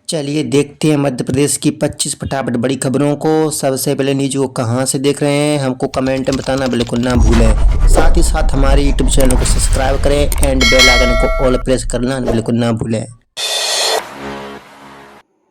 चलिए देखते हैं मध्य प्रदेश की 25 फटाफट बड़ी खबरों को। सबसे पहले न्यूज को कहां से देख रहे हैं हमको कमेंट में बताना बिल्कुल ना भूलें। साथ ही साथ हमारे यूट्यूब चैनल को सब्सक्राइब करें एंड बेल आइकन को ऑल प्रेस करना बिल्कुल ना भूलें।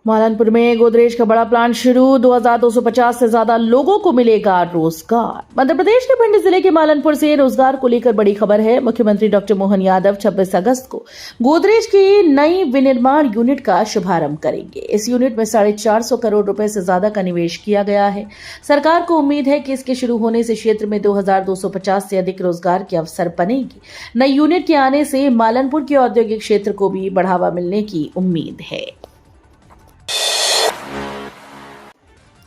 मालनपुर में गोदरेज का बड़ा प्लांट शुरू, 2250 से ज्यादा लोगों को मिलेगा रोजगार। मध्य प्रदेश के भिंड जिले के मालनपुर से रोजगार को लेकर बड़ी खबर है। मुख्यमंत्री डॉक्टर मोहन यादव 26 अगस्त को गोदरेज की नई विनिर्माण यूनिट का शुभारंभ करेंगे। इस यूनिट में 450 करोड़ रुपए से ज्यादा का निवेश किया गया है। सरकार को उम्मीद है कि इसके शुरू होने से क्षेत्र में 2250 से अधिक रोजगार के अवसर बनेगी। नई यूनिट के आने से मालनपुर के औद्योगिक क्षेत्र को भी बढ़ावा मिलने की उम्मीद है।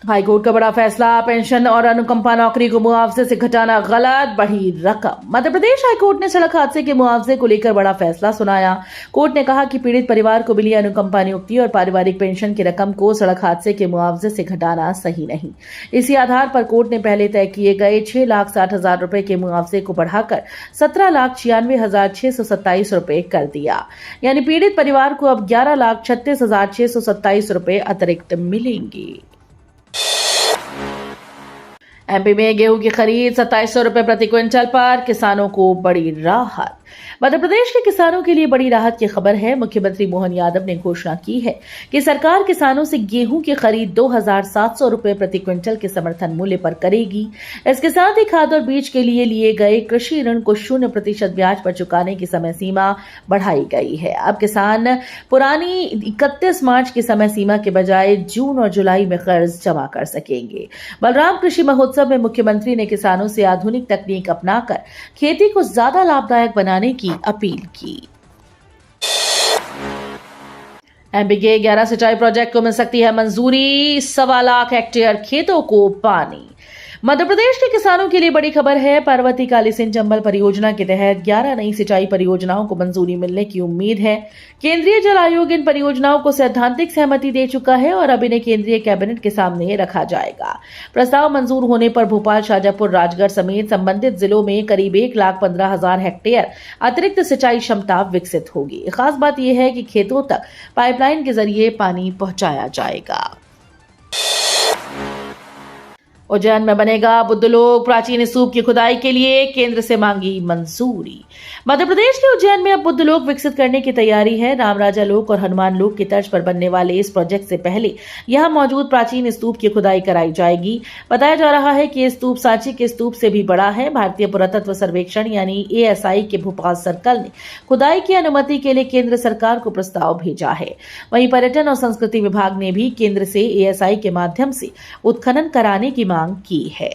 हाईकोर्ट का बड़ा फैसला, पेंशन और अनुकंपा नौकरी को मुआवजे से घटाना गलत, बढ़ी रकम। मध्य प्रदेश हाईकोर्ट ने सड़क हादसे के मुआवजे को लेकर बड़ा फैसला सुनाया। कोर्ट ने कहा कि पीड़ित परिवार को मिली अनुकंपा नियुक्ति और पारिवारिक पेंशन की रकम को सड़क हादसे के मुआवजे से घटाना सही नहीं। इसी आधार पर कोर्ट ने पहले तय किए गए 6,60,000 रुपए के मुआवजे को बढ़ाकर 17,96,627 रुपए कर दिया। यानी पीड़ित परिवार को अब 11,36,627 रुपए अतिरिक्त मिलेंगे। एमपी में गेहूं की खरीद 2700 रुपए प्रति क्विंटल पर, किसानों को बड़ी राहत। मध्य प्रदेश के किसानों के लिए बड़ी राहत की खबर है। मुख्यमंत्री मोहन यादव ने घोषणा की है कि सरकार किसानों से गेहूं की खरीद 2,700 रुपए प्रति क्विंटल के समर्थन मूल्य पर करेगी। इसके साथ ही खाद और बीज के लिए गए कृषि ऋण को 0% ब्याज पर चुकाने की समय सीमा बढ़ाई गई है। अब किसान पुरानी 31 मार्च की समय सीमा के बजाय जून और जुलाई में कर्ज जमा कर सकेंगे। बलराम कृषि महोत्सव में मुख्यमंत्री ने किसानों से आधुनिक तकनीक अपनाकर खेती को ज्यादा लाभदायक बनाने की अपील की। एमपी के 11 सिंचाई प्रोजेक्ट को मिल सकती है मंजूरी, 1.25 लाख हेक्टेयर खेतों को पानी। मध्य प्रदेश के किसानों के लिए बड़ी खबर है। पार्वती काली सिंध चंबल परियोजना के तहत 11 नई सिंचाई परियोजनाओं को मंजूरी मिलने की उम्मीद है। केंद्रीय जल आयोग इन परियोजनाओं को सैद्धांतिक सहमति दे चुका है और अब इन्हें केंद्रीय कैबिनेट के सामने रखा जाएगा। प्रस्ताव मंजूर होने पर भोपाल, शाजापुर, राजगढ़ समेत संबंधित जिलों में करीब 1,15,000 हेक्टेयर अतिरिक्त सिंचाई क्षमता विकसित होगी। खास बात यह है कि खेतों तक पाइपलाइन के जरिए पानी पहुंचाया जाएगा। उज्जैन में बनेगा बुद्धलोक, प्राचीन स्तूप की खुदाई के लिए केंद्र से मांगी मंजूरी। मध्य प्रदेश के उज्जैन में अब बुद्धलोक विकसित करने की तैयारी है। राम राजा लोक और हनुमान लोक की तर्ज पर बनने वाले इस प्रोजेक्ट से पहले यहां मौजूद प्राचीन स्तूप की खुदाई कराई जाएगी। बताया जा रहा है कि यह स्तूप सांची के स्तूप से भी बड़ा है। भारतीय पुरातत्व सर्वेक्षण यानी ASI के भोपाल सर्कल ने खुदाई की अनुमति के लिए केंद्र सरकार को प्रस्ताव भेजा है। वहीं पर्यटन और संस्कृति विभाग ने भी केंद्र से ASI के माध्यम से उत्खनन कराने की मांग की है।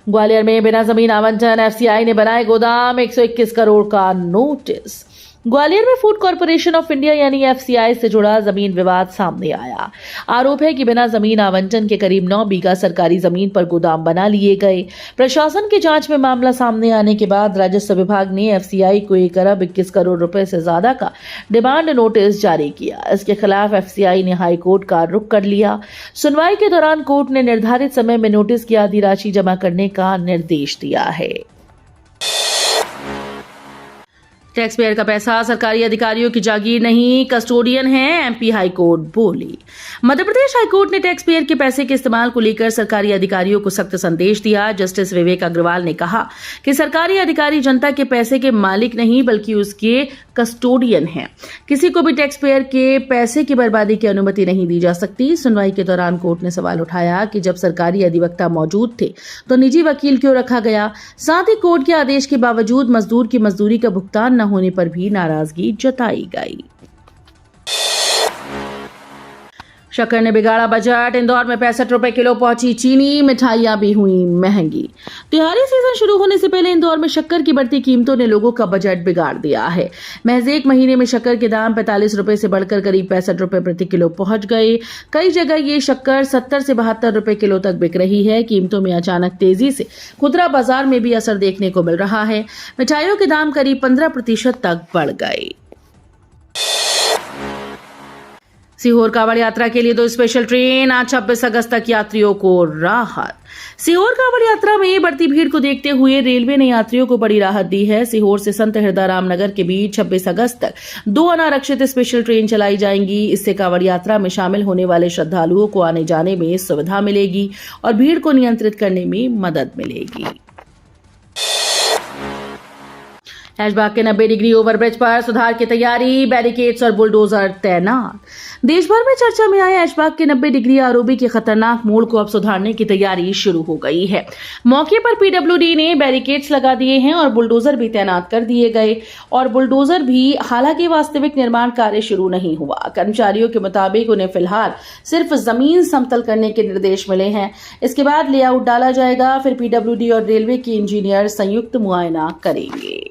ग्वालियर में बिना जमीन आवंटन FCI ने बनाए गोदाम, 121 करोड़ का नोटिस। ग्वालियर में फूड कॉर्पोरेशन ऑफ इंडिया यानी FCI से जुड़ा जमीन विवाद सामने आया। आरोप है कि बिना जमीन आवंटन के करीब 9 बीघा सरकारी जमीन पर गोदाम बना लिए गए। प्रशासन की जांच में मामला सामने आने के बाद राजस्व विभाग ने FCI को 1 अरब 21 करोड़ रुपए से ज्यादा का डिमांड नोटिस जारी किया। इसके खिलाफ FCI ने हाई कोर्ट का रुख कर लिया। सुनवाई के दौरान कोर्ट ने निर्धारित समय में नोटिस की आधी राशि जमा करने का निर्देश दिया है। टैक्स पेयर का पैसा सरकारी अधिकारियों की जागीर नहीं, कस्टोडियन है, MP हाईकोर्ट बोली। मध्य प्रदेश हाईकोर्ट ने टैक्स पेयर के पैसे के इस्तेमाल को लेकर सरकारी अधिकारियों को सख्त संदेश दिया। जस्टिस विवेक अग्रवाल ने कहा कि सरकारी अधिकारी जनता के पैसे के मालिक नहीं बल्कि उसके कस्टोडियन हैं। किसी को भी टैक्स पेयर के पैसे की बर्बादी की अनुमति नहीं दी जा सकती। सुनवाई के दौरान कोर्ट ने सवाल उठाया कि जब सरकारी अधिवक्ता मौजूद थे तो निजी वकील क्यों रखा गया। साथ ही कोर्ट के आदेश के बावजूद मजदूर की मजदूरी का भुगतान न होने पर भी नाराजगी जताई गई। शक्कर ने बिगाड़ा बजट, इंदौर में 65 रुपए किलो पहुंची चीनी, मिठाइयां भी हुई महंगी। त्योहारी सीजन शुरू होने से पहले इंदौर में शक्कर की बढ़ती कीमतों ने लोगों का बजट बिगाड़ दिया है। महज 1 महीने में शक्कर के दाम 45 रुपए से बढ़कर करीब 65 रुपए प्रति किलो पहुंच गए। कई जगह ये शक्कर 70 से 72 रुपए किलो तक बिक रही है। कीमतों में अचानक तेजी से खुदरा बाजार में भी असर देखने को मिल रहा है। मिठाइयों के दाम करीब 15% तक बढ़ गए। सीहोर कांवड़ यात्रा के लिए 2 स्पेशल ट्रेन, आज 26 अगस्त तक यात्रियों को राहत। सीहोर कांवड़ यात्रा में बढ़ती भीड़ को देखते हुए रेलवे ने यात्रियों को बड़ी राहत दी है। सीहोर से संत हिरदाराम नगर के बीच 26 अगस्त तक 2 अनारक्षित स्पेशल ट्रेन चलाई जाएंगी। इससे कांवड़ यात्रा में शामिल होने वाले श्रद्धालुओं को आने जाने में सुविधा मिलेगी और भीड़ को नियंत्रित करने में मदद मिलेगी। ऐशबाग के 90 डिग्री ओवरब्रिज पर सुधार की तैयारी, बैरिकेड्स और बुलडोजर तैनात। देश भर में चर्चा में आए ऐशबाग के 90 डिग्री आरओबी के खतरनाक मोड़ को अब सुधारने की तैयारी शुरू हो गई है। मौके पर पीडब्ल्यूडी ने बैरिकेड्स लगा दिए हैं और बुलडोजर भी तैनात कर दिए गए और बुलडोजर भी, हालांकि वास्तविक निर्माण कार्य शुरू नहीं हुआ। कर्मचारियों के मुताबिक उन्हें फिलहाल सिर्फ जमीन समतल करने के निर्देश मिले हैं। इसके बाद लेआउट डाला जाएगा, फिर पीडब्ल्यूडी और रेलवे के इंजीनियर संयुक्त मुआयना करेंगे।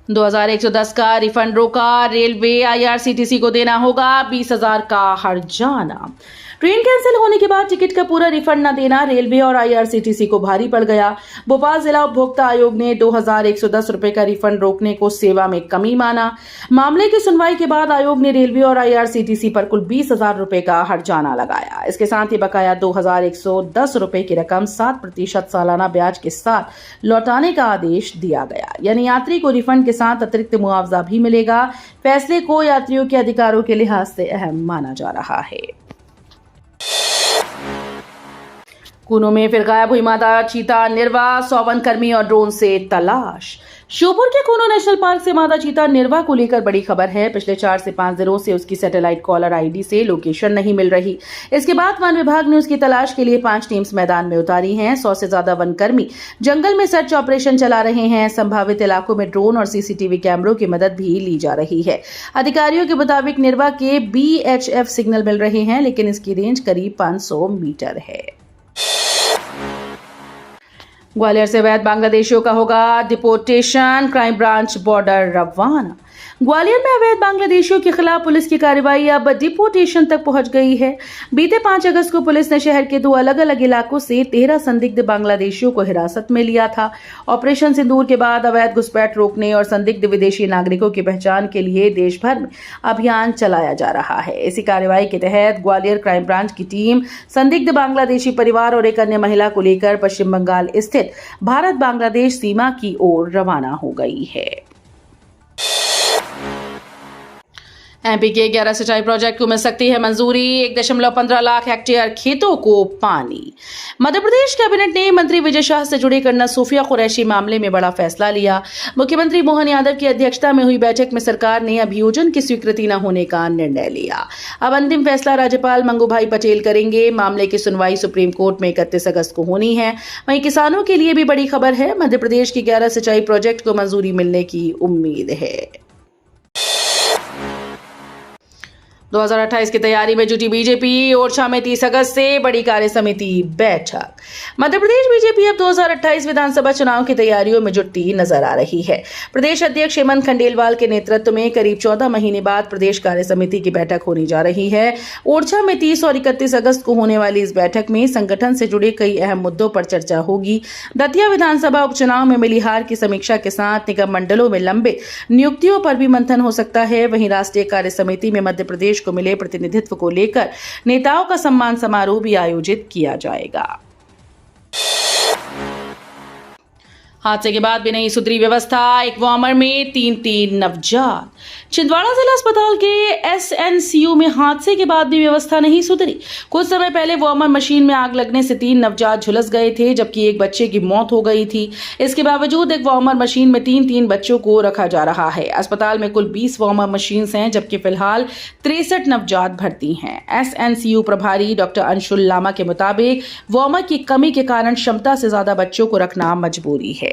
2110 का रिफंड रोका, रेलवे आईआरसीटीसी को देना होगा 20,000 का हर्जाना। ट्रेन कैंसिल होने के बाद टिकट का पूरा रिफंड न देना रेलवे और आईआरसीटीसी को भारी पड़ गया। भोपाल जिला उपभोक्ता आयोग ने 2110 रुपए का रिफंड रोकने को सेवा में कमी माना। मामले की सुनवाई के बाद आयोग ने रेलवे और आईआरसीटीसी पर कुल 20,000 रुपए का हर्जाना लगाया। इसके साथ ही बकाया 2110 रुपए की रकम 7% सालाना ब्याज के साथ लौटाने का आदेश दिया गया। यानी यात्री को रिफंड के साथ अतिरिक्त मुआवजा भी मिलेगा। फैसले को यात्रियों के अधिकारों के लिहाज से अहम माना जा रहा है। कूनो में फिर गायब हुई मादा चीता निर्वा, 100 वनकर्मी और ड्रोन से तलाश। श्योपुर के कूनो नेशनल पार्क से मादा चीता निर्वा को लेकर बड़ी खबर है। पिछले 4 से 5 दिनों से उसकी सैटेलाइट कॉलर आईडी से लोकेशन नहीं मिल रही। इसके बाद वन विभाग ने उसकी तलाश के लिए 5 टीम्स मैदान में उतारी हैं। 100 से ज्यादा वनकर्मी जंगल में सर्च ऑपरेशन चला रहे हैं। संभावित इलाकों में ड्रोन और सीसीटीवी कैमरों की मदद भी ली जा रही है। अधिकारियों के मुताबिक निर्वा के BHF सिग्नल मिल रहे हैं, लेकिन इसकी रेंज करीब 500 मीटर है। ग्वालियर से अवैध बांग्लादेशियों का होगा डिपोर्टेशन, क्राइम ब्रांच बॉर्डर रवाना। ग्वालियर में अवैध बांग्लादेशियों के खिलाफ पुलिस की कार्रवाई अब डिपोर्टेशन तक पहुंच गई है। बीते 5 अगस्त को पुलिस ने शहर के 2 अलग अलग इलाकों से 13 संदिग्ध बांग्लादेशियों को हिरासत में लिया था। ऑपरेशन सिंदूर के बाद अवैध घुसपैठ रोकने और संदिग्ध विदेशी नागरिकों की पहचान के लिए देश भर में अभियान चलाया जा रहा है। इसी कार्रवाई के तहत ग्वालियर क्राइम ब्रांच की टीम संदिग्ध बांग्लादेशी परिवार और एक अन्य महिला को लेकर पश्चिम बंगाल स्थित भारत बांग्लादेश सीमा की ओर रवाना हो गई है। एमपी के 11 सिंचाई प्रोजेक्ट को मिल सकती है मंजूरी, 1.15 लाख हेक्टेयर खेतों को पानी। मध्य प्रदेश कैबिनेट ने मंत्री विजय शाह से जुड़े कर्नल सूफिया कुरैशी मामले में बड़ा फैसला लिया। मुख्यमंत्री मोहन यादव की अध्यक्षता में हुई बैठक में सरकार ने अभियोजन की स्वीकृति न होने का निर्णय लिया। अब अंतिम फैसला राज्यपाल मंगूभाई पटेल करेंगे। मामले की सुनवाई सुप्रीम कोर्ट में 31 अगस्त को होनी है। वहीं किसानों के लिए भी बड़ी खबर है, मध्य प्रदेश की 11 सिंचाई प्रोजेक्ट को मंजूरी मिलने की उम्मीद है। 2028 की तैयारी में जुटी बीजेपी, ओरछा में 30 अगस्त से बड़ी कार्य समिति बैठक। मध्य प्रदेश बीजेपी अब 2028 विधानसभा चुनाव की तैयारियों में जुटी नजर आ रही है। प्रदेश अध्यक्ष हेमंत खंडेलवाल के नेतृत्व में करीब 14 महीने बाद प्रदेश कार्य समिति की बैठक होने जा रही है। ओरछा में 30 और 31 अगस्त को होने वाली इस बैठक में संगठन से जुड़े कई अहम मुद्दों पर चर्चा होगी। दतिया विधानसभा उपचुनाव में मिली हार की समीक्षा के साथ निगम मंडलों में लंबे नियुक्तियों पर भी मंथन हो सकता है। वहीं राष्ट्रीय कार्य समिति में मध्य प्रदेश को मिले प्रतिनिधित्व को लेकर नेताओं का सम्मान समारोह भी आयोजित किया जाएगा। हादसे के बाद भी नहीं सुधरी व्यवस्था, एक वार्मर में 3 नवजात। छिंदवाड़ा जिला अस्पताल के SNCU में हादसे के बाद भी व्यवस्था नहीं सुधरी। कुछ समय पहले वार्मर मशीन में आग लगने से 3 नवजात झुलस गए थे, जबकि एक बच्चे की मौत हो गई थी। इसके बावजूद एक वार्मर मशीन में 3 बच्चों को रखा जा रहा है। अस्पताल में कुल 20 वार्मर मशीन हैं, जबकि फिलहाल 63 नवजात भर्ती हैं। SNCU प्रभारी डॉक्टर अंशुल लामा के मुताबिक वार्मर की कमी के कारण क्षमता से ज्यादा बच्चों को रखना मजबूरी है।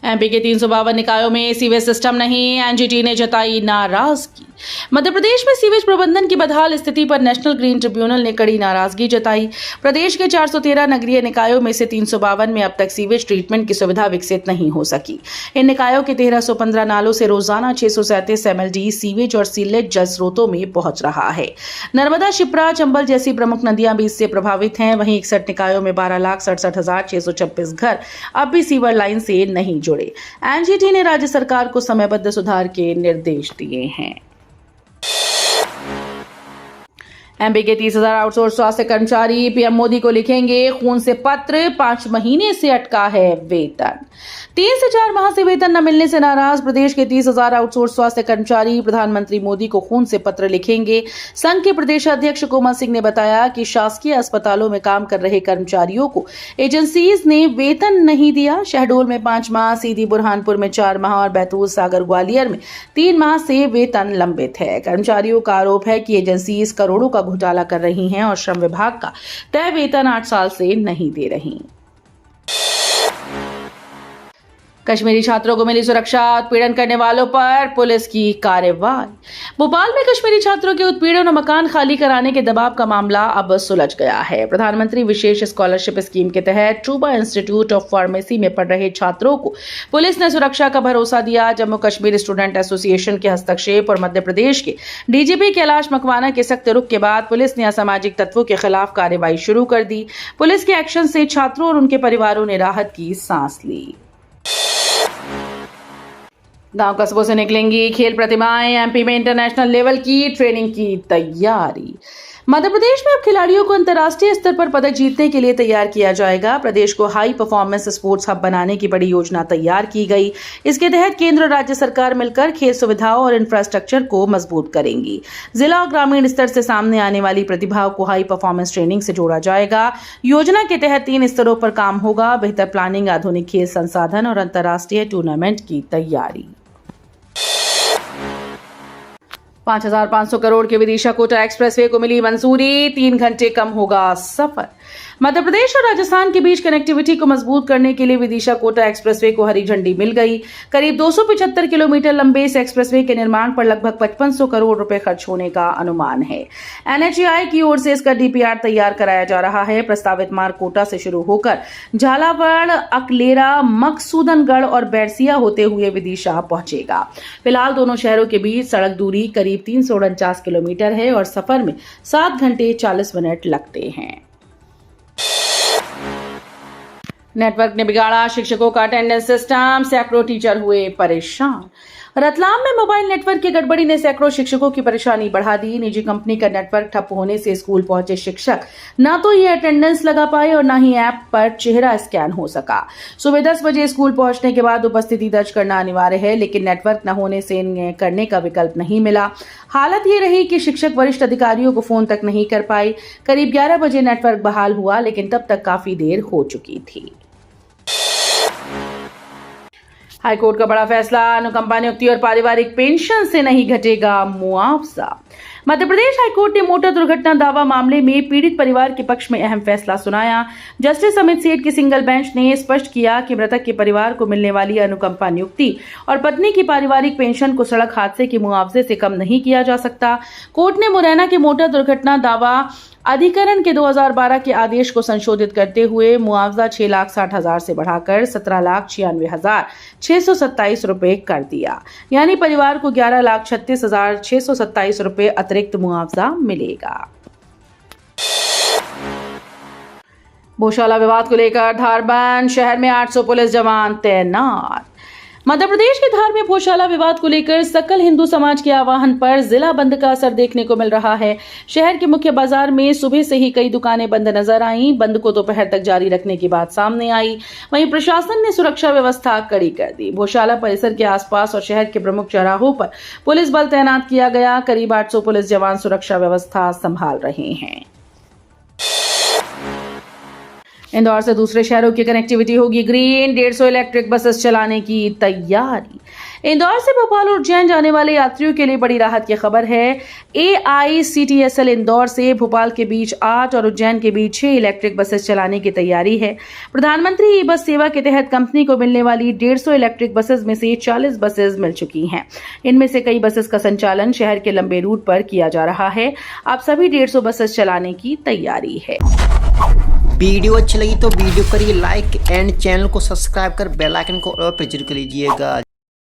एमपी के 352 निकायों में सीवेज सिस्टम नहीं, एनजीटी ने जताई नाराजगी। मध्य प्रदेश में सीवेज प्रबंधन की बदहाल स्थिति पर नेशनल ग्रीन ट्रिब्यूनल ने कड़ी नाराजगी जताई। प्रदेश के 413 नगरीय निकायों में से 352 में अब तक सीवेज ट्रीटमेंट की सुविधा विकसित नहीं हो सकी। इन निकायों के 1315 नालों से रोजाना 637 MLD सीवेज और सीलेज जल स्रोतों में पहुंच रहा है। नर्मदा, शिप्रा, चंबल जैसी प्रमुख नदियां भी इससे प्रभावित हैं। वहीं 61 निकायों में 12,67,626 घर अब भी सीवर लाइन से नहीं जुड़े। एनजीटी ने राज्य सरकार को समयबद्ध सुधार के निर्देश दिए हैं। एमपी के 30,000 आउटसोर्स स्वास्थ्य कर्मचारी पीएम मोदी को लिखेंगे खून से पत्र, 5 महीने से अटका है वेतन। 3 से 4 माह से वेतन न मिलने से नाराज प्रदेश के 30,000 आउटसोर्स स्वास्थ्य कर्मचारी प्रधानमंत्री मोदी को खून से पत्र लिखेंगे। संघ के प्रदेश अध्यक्ष कोमल सिंह ने बताया कि शासकीय अस्पतालों में काम कर रहे कर्मचारियों को एजेंसीज ने वेतन नहीं दिया। शहडोल में 5 माह, सीधी बुरहानपुर में 4 माह और बैतूल, सागर, ग्वालियर में 3 माह से वेतन लंबित है। कर्मचारियों का आरोप है कि एजेंसीज करोड़ों का घोटाला कर रही हैं और श्रम विभाग का तय वेतन 8 साल से नहीं दे रही। कश्मीरी छात्रों को मिली सुरक्षा, उत्पीड़न करने वालों पर पुलिस की कार्रवाई। भोपाल में कश्मीरी छात्रों के उत्पीड़न और मकान खाली कराने के दबाव का मामला अब सुलझ गया है। प्रधानमंत्री विशेष स्कॉलरशिप स्कीम के तहत ट्रूबा इंस्टीट्यूट ऑफ फार्मेसी में पढ़ रहे छात्रों को पुलिस ने सुरक्षा का भरोसा दिया। जम्मू कश्मीर स्टूडेंट एसोसिएशन के हस्तक्षेप और मध्य प्रदेश के डीजीपी कैलाश मकवाना के सख्त रुख के बाद पुलिस ने असामाजिक तत्वों के खिलाफ कार्रवाई शुरू कर दी। पुलिस के एक्शन से छात्रों और उनके परिवारों ने राहत की सांस ली। गांव कस्बों से निकलेंगी खेल प्रतिमाएं, एमपी में इंटरनेशनल लेवल की ट्रेनिंग की तैयारी। मध्य प्रदेश में अब खिलाड़ियों को अंतर्राष्ट्रीय स्तर पर पदक जीतने के लिए तैयार किया जाएगा। प्रदेश को हाई परफॉर्मेंस स्पोर्ट्स हब बनाने की बड़ी योजना तैयार की गई। इसके तहत केंद्र और राज्य सरकार मिलकर खेल सुविधाओं और इंफ्रास्ट्रक्चर को मजबूत करेंगी। जिला और ग्रामीण स्तर से सामने आने वाली प्रतिभाओं को हाई परफॉर्मेंस ट्रेनिंग से जोड़ा जाएगा। योजना के तहत 3 स्तरों पर काम होगा: बेहतर प्लानिंग, आधुनिक खेल संसाधन और अंतर्राष्ट्रीय टूर्नामेंट की तैयारी। 5,500 करोड़ के विदिशा कोटा एक्सप्रेसवे को मिली मंजूरी, 3 घंटे कम होगा सफर। मध्य प्रदेश और राजस्थान के बीच कनेक्टिविटी को मजबूत करने के लिए विदिशा कोटा एक्सप्रेसवे को हरी झंडी मिल गई। करीब 275 किलोमीटर लंबे इस एक्सप्रेसवे के निर्माण पर लगभग 5500 करोड़ रुपए खर्च होने का अनुमान है। एनएचएआई की ओर से इसका डीपीआर तैयार कराया जा रहा है। प्रस्तावित मार्ग कोटा से शुरू होकर झालावाड़, अकलेरा, मकसूदनगढ़ और बैरसिया होते हुए विदिशा पहुंचेगा। फिलहाल दोनों शहरों के बीच सड़क दूरी करीब 349 किलोमीटर है और सफर में 7 घंटे 40 मिनट लगते हैं। नेटवर्क ने बिगाड़ा शिक्षकों का अटेंडेंस सिस्टम, सैकड़ों टीचर हुए परेशान। रतलाम में मोबाइल नेटवर्क की गड़बड़ी ने सैकड़ों शिक्षकों की परेशानी बढ़ा दी। निजी कंपनी का नेटवर्क ठप होने से स्कूल पहुंचे शिक्षक ना तो ये अटेंडेंस लगा पाए और ना ही ऐप पर चेहरा स्कैन हो सका। सुबह 10 बजे स्कूल पहुंचने के बाद उपस्थिति दर्ज करना अनिवार्य है, लेकिन नेटवर्क न होने से इन्हें करने का विकल्प नहीं मिला। हालत ये रही कि शिक्षक वरिष्ठ अधिकारियों को फोन तक नहीं कर पाए। करीब 11 बजे नेटवर्क बहाल हुआ, लेकिन तब तक काफी देर हो चुकी थी। हाईकोर्ट का बड़ा फैसला, अनुकंपा नियुक्ति और पारिवारिक पेंशन से नहीं घटेगा मुआवजा। मध्य प्रदेश हाईकोर्ट ने मोटर दुर्घटना दावा मामले में पीड़ित परिवार के पक्ष में अहम फैसला सुनाया। जस्टिस अमित सेठ की सिंगल बेंच ने स्पष्ट किया कि मृतक के परिवार को मिलने वाली अनुकंपा नियुक्ति और पत्नी की पारिवारिक पेंशन को सड़क हादसे के मुआवजे से कम नहीं किया जा सकता। कोर्ट ने मुरैना के मोटर दुर्घटना दावा अधिकरण के 2012 के आदेश को संशोधित करते हुए मुआवजा 6,60,000 से बढ़ाकर 17,96,627 रुपए कर दिया। यानी परिवार को 11,36,627 रुपए अतिरिक्त मुआवजा मिलेगा। भोशाला विवाद को लेकर धार बंद, शहर में 800 पुलिस जवान तैनात। मध्य प्रदेश के धार में भोशाला विवाद को लेकर सकल हिंदू समाज के आह्वान पर जिला बंद का असर देखने को मिल रहा है। शहर के मुख्य बाजार में सुबह से ही कई दुकानें बंद नजर आईं। बंद को दोपहर तक जारी रखने की बात सामने आई। वहीं प्रशासन ने सुरक्षा व्यवस्था कड़ी कर दी। भोशाला परिसर के आसपास और शहर के प्रमुख चौराहों पर पुलिस बल तैनात किया गया। करीब 800 पुलिस जवान सुरक्षा व्यवस्था संभाल रहे हैं। इंदौर से दूसरे शहरों की कनेक्टिविटी होगी ग्रीन, 150 इलेक्ट्रिक बसेस चलाने की तैयारी। इंदौर से भोपाल और उज्जैन जाने वाले यात्रियों के लिए बड़ी राहत की खबर है। AICTSL इंदौर से भोपाल के बीच 8 और उज्जैन के बीच 6 इलेक्ट्रिक बसेस चलाने की तैयारी है। प्रधानमंत्री ई बस सेवा के तहत कंपनी को मिलने वाली 150 इलेक्ट्रिक बसेस में से 40 बसेस मिल चुकी हैं। इनमें से कई बसेस का संचालन शहर के लंबे रूट पर किया जा रहा है। अब सभी 150 बसेस चलाने की तैयारी है। वीडियो अच्छी लगी तो वीडियो करिए लाइक एंड चैनल को सब्सक्राइब कर बेल आइकन को और प्रेस कर लीजिएगा।